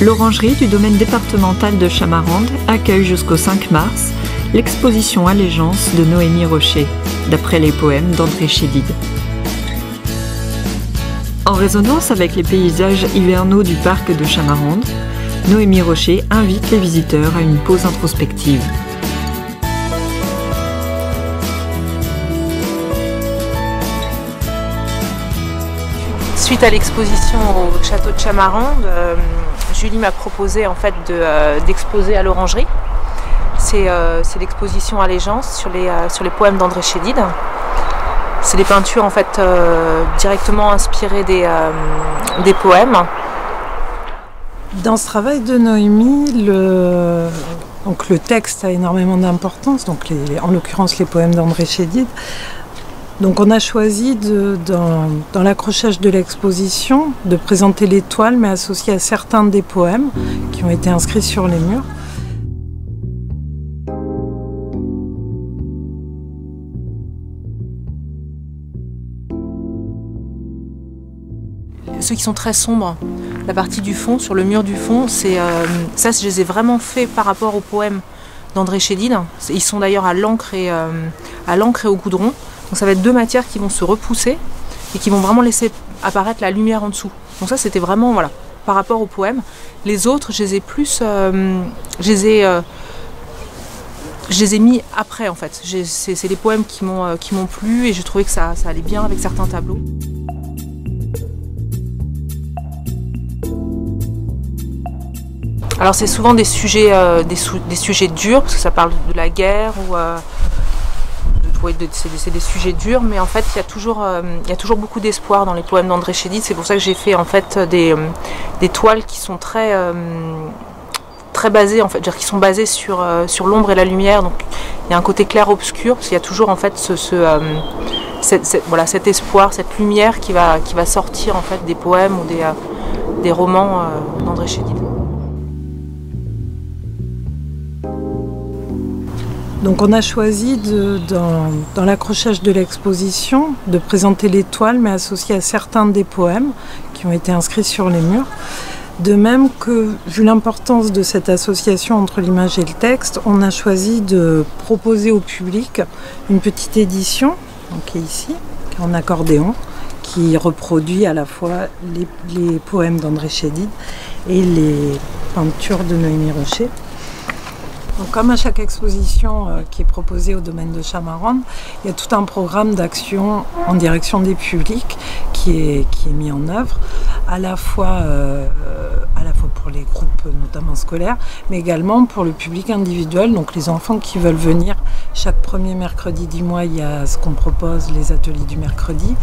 L'orangerie du domaine départemental de Chamarande accueille jusqu'au 5 mars l'exposition Allégeance de Noémie Rocher, d'après les poèmes d'André Chédid. En résonance avec les paysages hivernaux du parc de Chamarande, Noémie Rocher invite les visiteurs à une pause introspective. Suite à l'exposition au château de Chamarande, Julie m'a proposé en fait d'exposer à l'orangerie. C'est l'exposition Allégeance sur les poèmes d'André Chédid. C'est des peintures en fait directement inspirées des poèmes. Dans ce travail de Noémie, le texte a énormément d'importance, en l'occurrence les poèmes d'André Chédid. Donc on a choisi dans l'accrochage de l'exposition de présenter les toiles mais associées à certains des poèmes qui ont été inscrits sur les murs. Ceux qui sont très sombres, la partie du fond, sur le mur du fond, ça je les ai vraiment faits par rapport aux poèmes d'André Chédid. Ils sont d'ailleurs à l'encre et au goudron. Donc ça va être deux matières qui vont se repousser et qui vont vraiment laisser apparaître la lumière en dessous. Donc ça c'était vraiment par rapport aux poèmes. Les autres, je les ai plus, je les ai mis après en fait. C'est les poèmes qui m'ont plu et je trouvais que ça allait bien avec certains tableaux. Alors c'est souvent des sujets durs parce que ça parle de la guerre ou c'est des sujets durs, mais en fait il y a toujours beaucoup d'espoir dans les poèmes d'André Chédid. C'est pour ça que j'ai fait en fait des toiles qui sont très basées en fait, qui sont basées sur l'ombre et la lumière. Donc il y a un côté clair-obscur parce qu'il y a toujours en fait cet espoir, cette lumière qui va sortir en fait des poèmes ou des romans d'André Chédid. Donc on a choisi dans l'accrochage de l'exposition de présenter les toiles mais associées à certains des poèmes qui ont été inscrits sur les murs. De même que, vu l'importance de cette association entre l'image et le texte, on a choisi de proposer au public une petite édition, qui est ici, qui est en accordéon, qui reproduit à la fois les poèmes d'André Chédid et les peintures de Noémie Rocher. Donc, comme à chaque exposition qui est proposée au domaine de Chamarande, il y a tout un programme d'action en direction des publics qui est mis en œuvre, à la fois pour les groupes notamment scolaires, mais également pour le public individuel, donc les enfants qui veulent venir. Chaque premier mercredi du mois, il y a ce qu'on propose, les ateliers du mercredi.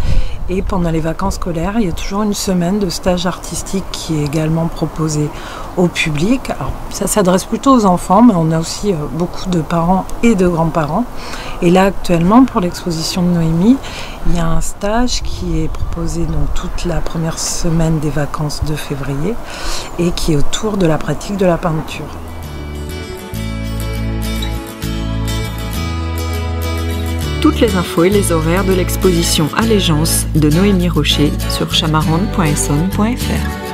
Et pendant les vacances scolaires, il y a toujours une semaine de stage artistique qui est également proposée au public. Alors, ça s'adresse plutôt aux enfants, mais on a aussi beaucoup de parents et de grands-parents. Et là, actuellement, pour l'exposition de Noémie, il y a un stage qui est proposé donc toute la première semaine des vacances de février et qui est autour de la pratique de la peinture. Toutes les infos et les horaires de l'exposition Allégeance de Noémie Rocher sur chamarande.essonne.fr.